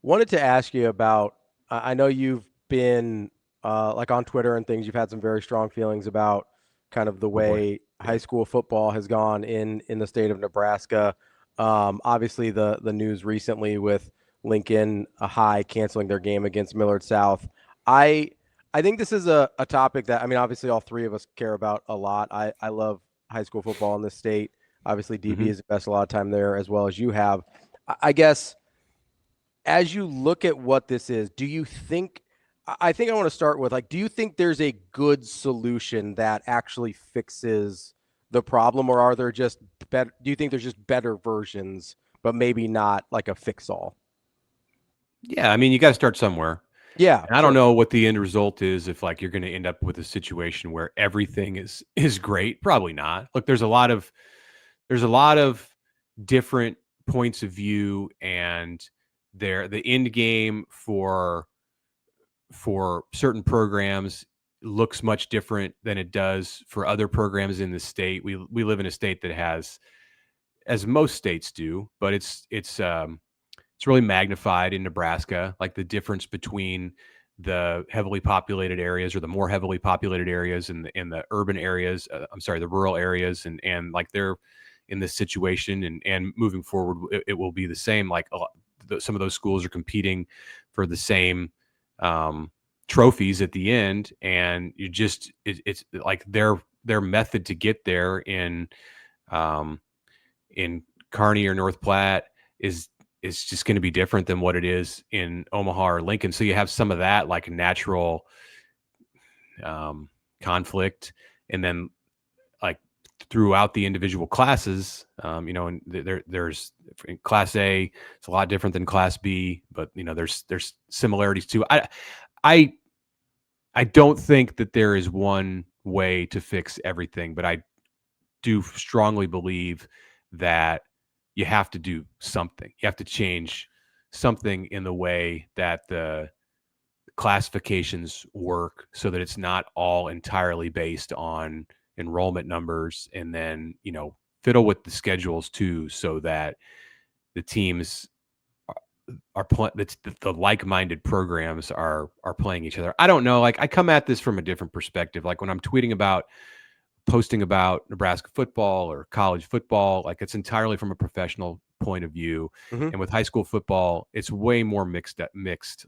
Wanted to ask you about, I know you've been like on Twitter and things, you've had some very strong feelings about kind of the Oh boy. way high school football has gone in the state of Nebraska. Obviously the news recently with Lincoln High canceling their game against Millard South. I I think this is a topic that, I mean, obviously all three of us care about a lot. I love high school football in this state. Obviously DB hmm has invested a lot of time there as well as you have. I guess as you look at what this is, do you think, I think I want to start with, like, do you think there's a good solution that actually fixes the problem, or are there just better, do you think there's just better versions, but maybe not like a fix all? Yeah, I mean, you got to start somewhere. Yeah, And I don't sure. know what the end result is if like you're going to end up with a situation where everything is great. Probably not. Look, there's a lot of different points of view, and the end game for certain programs looks much different than it does for other programs in the state. We live in a state that has, as most states do, but it's really magnified in Nebraska, like the difference between the heavily populated areas or the more heavily populated areas and the urban areas. I'm sorry, the rural areas, and like they're in this situation, and moving forward, it will be the same. Like some of those schools are competing for the same um, trophies at the end, and it's like their method to get there um, in Kearney or North Platte is is just going to be different than what it is in Omaha or Lincoln. So you have some of that like natural conflict, and then like throughout the individual classes, and there's in Class A, it's a lot different than Class B, but there's similarities too. I I don't think that there is one way to fix everything, but I do strongly believe that you have to do something. You have to change something in the way that the classifications work so that it's not all entirely based on enrollment numbers, and then, fiddle with the schedules too so that the teams the like-minded programs are playing each other. I don't know, like I come at this from a different perspective. Like when I'm posting about Nebraska football or college football, like it's entirely from a professional point of view. Hmm. And with high school football, it's way more mixed.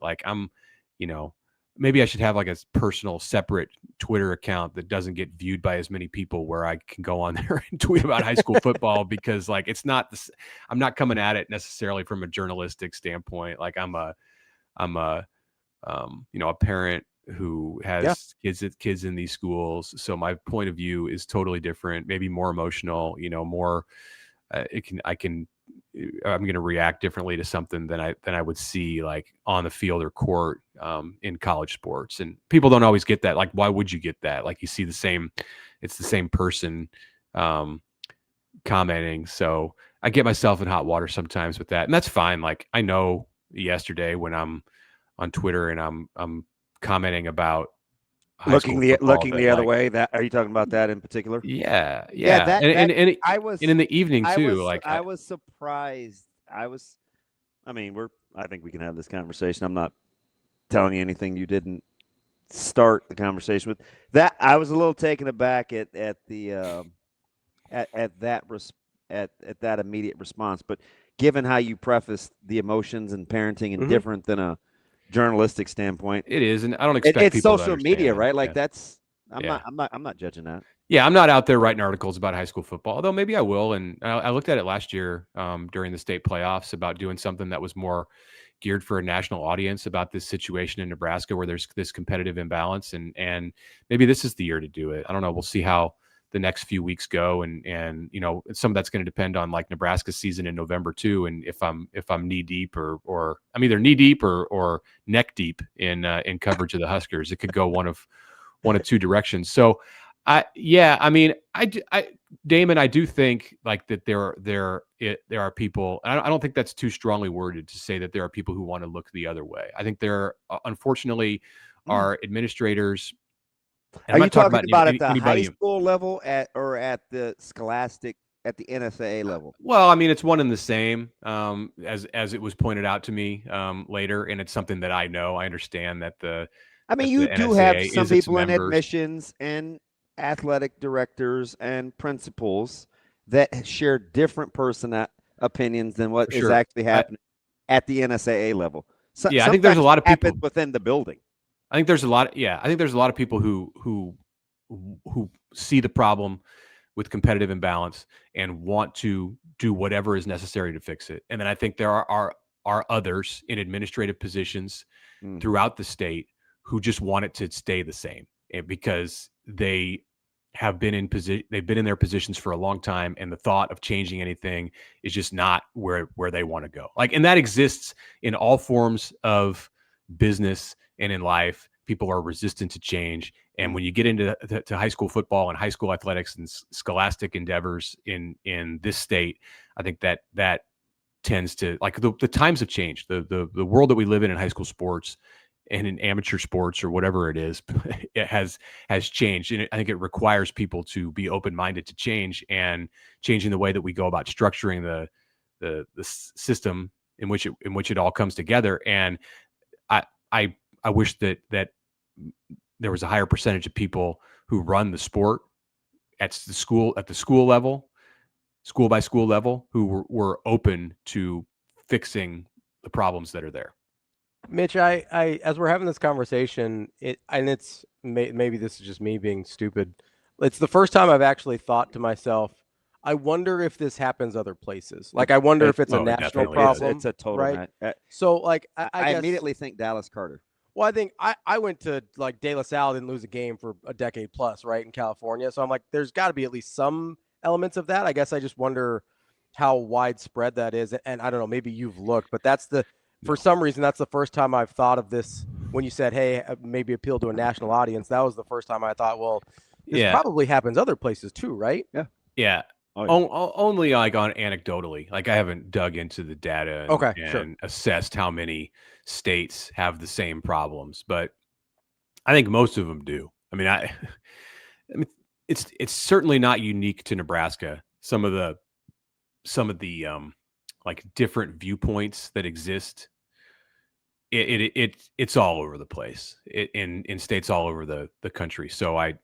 Like you know, maybe I should have like a personal separate Twitter account that doesn't get viewed by as many people, where I can go on there and tweet about high school football, because like I'm not coming at it necessarily from a journalistic standpoint. Like I'm a parent who Yeah. has kids in these schools, so my point of view is totally different, maybe more emotional, more it can I can I'm going to react differently to something than I would see like on the field or court, in college sports. And people don't always get that. Like, why would you get that? Like, you see it's the same person um, commenting. So I get myself in hot water sometimes with that, and that's fine. Like, I know yesterday when I'm on Twitter and I'm commenting about high school football Looking that the other like, way. That are you talking about that in particular? yeah, Yeah, yeah, that and that and I and was in the evening I too. was Like, I was surprised. I mean, I think we can have this conversation. I'm not telling you anything you didn't start the conversation with. That I was a little taken aback at the at that at that immediate response, but given how you prefaced the emotions and parenting and Hmm. different than a journalistic standpoint, it is, and I don't expect it's people to social understand media, that. right? Like Yeah, that's yeah. I'm not judging that. Yeah, I'm not out there writing articles about high school football, although maybe I will. And I looked at it last year, during the state playoffs, about doing something that was more geared for a national audience about this situation in Nebraska where there's this competitive imbalance, and maybe this is the year to do it. I don't know. We'll see how the next few weeks go, and some of that's going to depend on like Nebraska's season in November too, and if I'm knee deep, or I'm either knee deep or neck deep in coverage of the Huskers. It could go one of two directions. So yeah, I mean, Damon, I do think like that there are people. I don't think that's too strongly worded to say that there are people who want to look the other way. I think there, unfortunately, Mm. are administrators, and Are I'm you not talking talking about about at the high anybody. school level or at the scholastic at the NSAA level? Well, I mean, it's one and the same, as it was pointed out to me later, and it's something that I know. I understand that I mean, that you the do have NSAA some is its people in members. admissions and athletic directors and principals that share different opinions than what For is sure. actually happening at the NSAA level. Yeah, I think there's a Sometimes lot of it happens people. within the building. I think there's a lot. Yeah, I think there's a lot of people who see the problem with competitive imbalance and want to do whatever is necessary to fix it. And then I think there are others in administrative positions throughout the state who just want it to stay the same, and because they have been in position, they've been in their positions for a long time, and the thought of changing anything is just not where they want to go. Like, and that exists in all forms of business and in life. People are resistant to change, and when you get into to high school football and high school athletics and scholastic endeavors in this state, I think that tends to, like, the times have changed. The world that we live in high school sports and in amateur sports or whatever it is, it has changed. And I think it requires people to be open-minded to change, and changing the way that we go about structuring the system in which it all comes together. And I wish that there was a higher percentage of people who run the sport at the school level, school by school level, who were open to fixing the problems that are there. Mitch, I as we're having this conversation, it's maybe this is just me being stupid. It's the first time I've actually thought to myself, I wonder if this happens other places. Like, I wonder if it's a national problem. It's a total right? So, like, I guess, immediately think Dallas Carter. Well, I think I went to, like, De La Salle didn't lose a game for a decade plus, right, in California. So I'm like, there's got to be at least some elements of that. I guess I just wonder how widespread that is. And I don't know, maybe you've looked, but for some reason, that's the first time I've thought of this. When you said, hey, maybe appeal to a national audience, that was the first time I thought, well, this probably happens other places too, right? Yeah. Yeah. Only like on anecdotally. Like, I haven't dug into the data and assessed how many states have the same problems, but I think most of them do. I mean, I mean, it's certainly not unique to Nebraska. Some of the like, different viewpoints that exist, it's all over the place in states all over the country. So I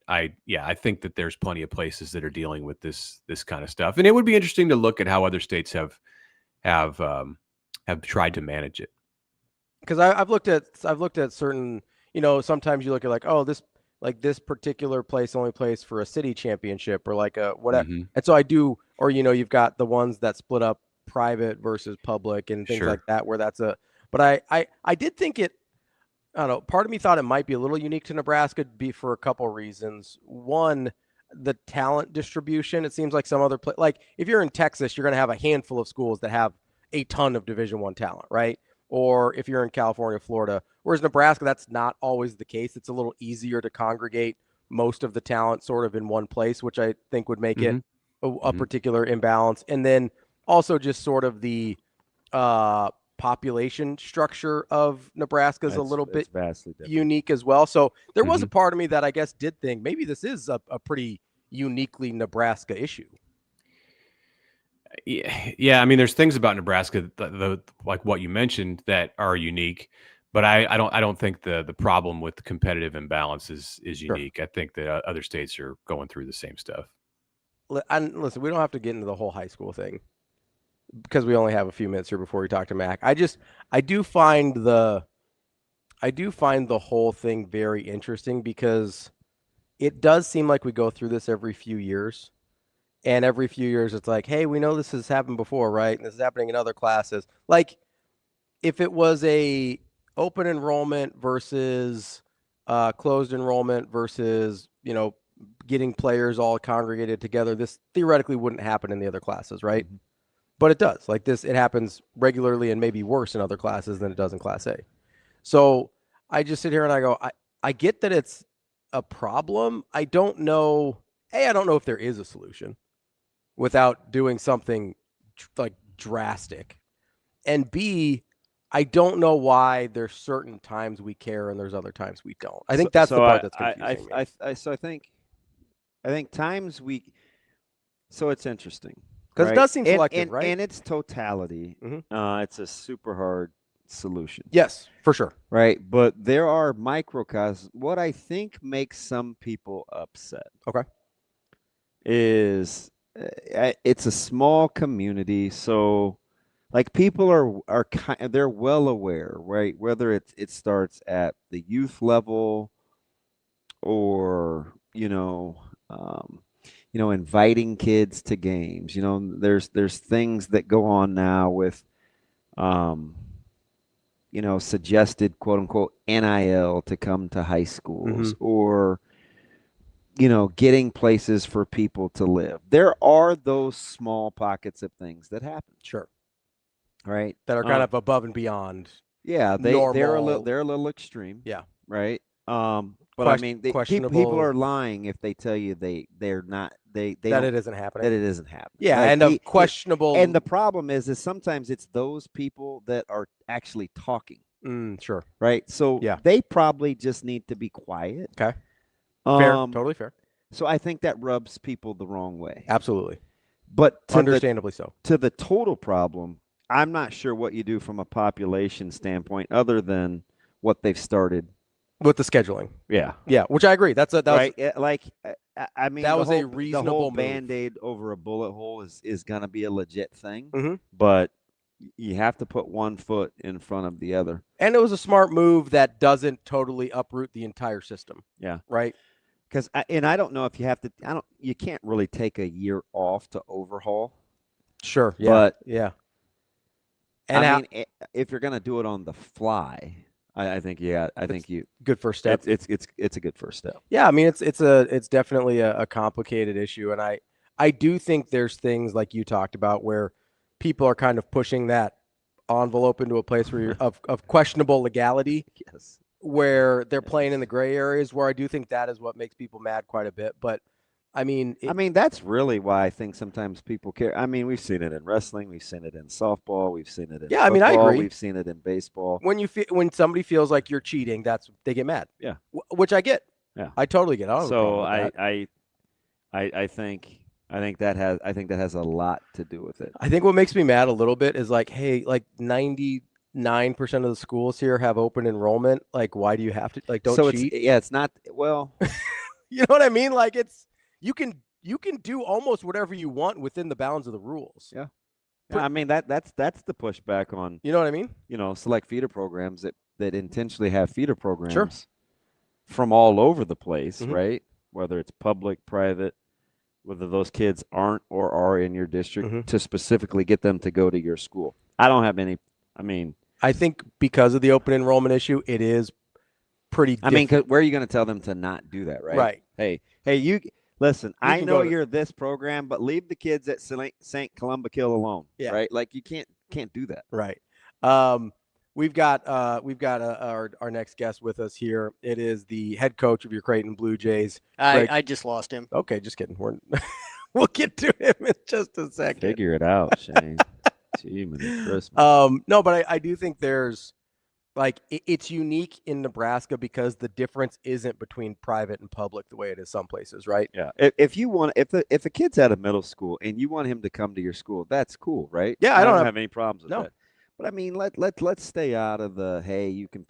think that there's plenty of places that are dealing with this kind of stuff, and it would be interesting to look at how other states have tried to manage it. Because I've looked at certain, sometimes you look at, like, oh, this particular place only plays for a city championship or like a whatever. Mm-hmm. And so I do, or, you've got the ones that split up private versus public and things like that, where that's but I did think I don't know, part of me thought it might be a little unique to Nebraska for a couple of reasons. One, the talent distribution. It seems like some other like, if you're in Texas, you're going to have a handful of schools that have a ton of Division I talent, right? Or if you're in California, Florida, whereas Nebraska, that's not always the case. It's a little easier to congregate most of the talent sort of in one place, which I think would make it a particular imbalance. And then also just sort of the population structure of Nebraska is a little bit vastly unique as well. So there was a part of me that I guess did think maybe this is a pretty uniquely Nebraska issue. Yeah. I mean, there's things about Nebraska, like what you mentioned, that are unique, but I don't think the problem with the competitive imbalance is unique. I think that other states are going through the same stuff. And listen, we don't have to get into the whole high school thing, because we only have a few minutes here before we talk to Mac. I do find the whole thing very interesting, because it does seem like we go through this every few years. And every few years, it's like, hey, we know this has happened before, right? And this is happening in other classes. Like, if it was a open enrollment versus closed enrollment versus, getting players all congregated together, this theoretically wouldn't happen in the other classes, right? Mm-hmm. But it does. Like this, it happens regularly and maybe worse in other classes than it does in Class A. So I just sit here and I go, I get that it's a problem. I don't know. A, I don't know if there is a solution without doing something like drastic. And B, I don't know why there's certain times we care and there's other times we don't. I think that's the part that's confusing me. So I think times so it's interesting. Because it does seem selective, and, right? And its totality, it's a super hard solution. Yes, for sure. Right, but there are microcosms. What I think makes some people upset, is it's a small community, so like people are they're well aware, right? Whether it starts at the youth level or inviting kids to games. There's things that go on now with suggested quote unquote NIL to come to high schools, or getting places for people to live. There are those small pockets of things that happen. Sure. Right. That are kind of above and beyond. Yeah, they're a little extreme. Yeah. Right. But I mean, people are lying if they tell you they're not that it isn't happening. That it isn't happening. Yeah, right? and questionable. And the problem is sometimes it's those people that are actually talking. Sure. Right. So they probably just need to be quiet. Okay. Fair. Totally fair. So I think that rubs people the wrong way. Absolutely. But understandably so. To the total problem, I'm not sure what you do from a population standpoint other than what they've started with the scheduling. Yeah. Yeah, which I agree. That was right. Like, I mean, that was a reasonable the whole move. Band-Aid over a bullet hole is going to be a legit thing, but you have to put one foot in front of the other. And it was a smart move that doesn't totally uproot the entire system. Yeah. Right. Because I don't know if you have to. You can't really take a year off to overhaul. Sure. Yeah. But yeah. And I mean, if you're going to do it on the fly, I think good first step. It's a good first step. Yeah. I mean, it's definitely a complicated issue, and I do think there's things like you talked about where people are kind of pushing that envelope into a place where you're of questionable legality. Yes. Where they're playing in the gray areas, where I do think that is what makes people mad quite a bit. But I mean, that's really why I think sometimes people care. I mean, we've seen it in wrestling, we've seen it in softball, we've seen it in football, I mean, I agree. We've seen it in baseball. When somebody feels like you're cheating, they get mad. Yeah, which I get. Yeah, I totally get. So I think that has a lot to do with it. I think what makes me mad a little bit is like, hey, like 99% of the schools here have open enrollment. Like, why do you have to don't cheat? It's not well. You know what I mean? Like you can do almost whatever you want within the bounds of the rules. Yeah. I mean that's the pushback on. You know what I mean? Select feeder programs that intentionally have feeder programs. Sure. From all over the place, right? Whether it's public, private, whether those kids aren't or are in your district, to specifically get them to go to your school. I don't have any. I mean, I think because of the open enrollment issue, it is pretty. I mean, where are you going to tell them to not do that, right? Right. Hey, you listen. I know you're this program, but leave the kids at St. Columba Kill alone. Yeah. Right. Like you can't do that. Right. We've got our next guest with us here. It is the head coach of your Creighton Blue Jays. I just lost him. Okay, just kidding. We'll get to him in just a second. Figure it out, Shane. Gee, Christmas. No, but I do think there's it's unique in Nebraska because the difference isn't between private and public the way it is some places, right? Yeah. If a kid's out of middle school and you want him to come to your school, that's cool, right? Yeah, I don't have any problems with that. But I mean, let's stay out of the hey, you can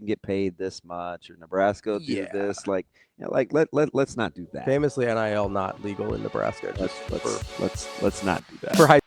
get paid this much, or Nebraska will do this. Let's not do that. Famously, NIL not legal in Nebraska. Let's not do that for high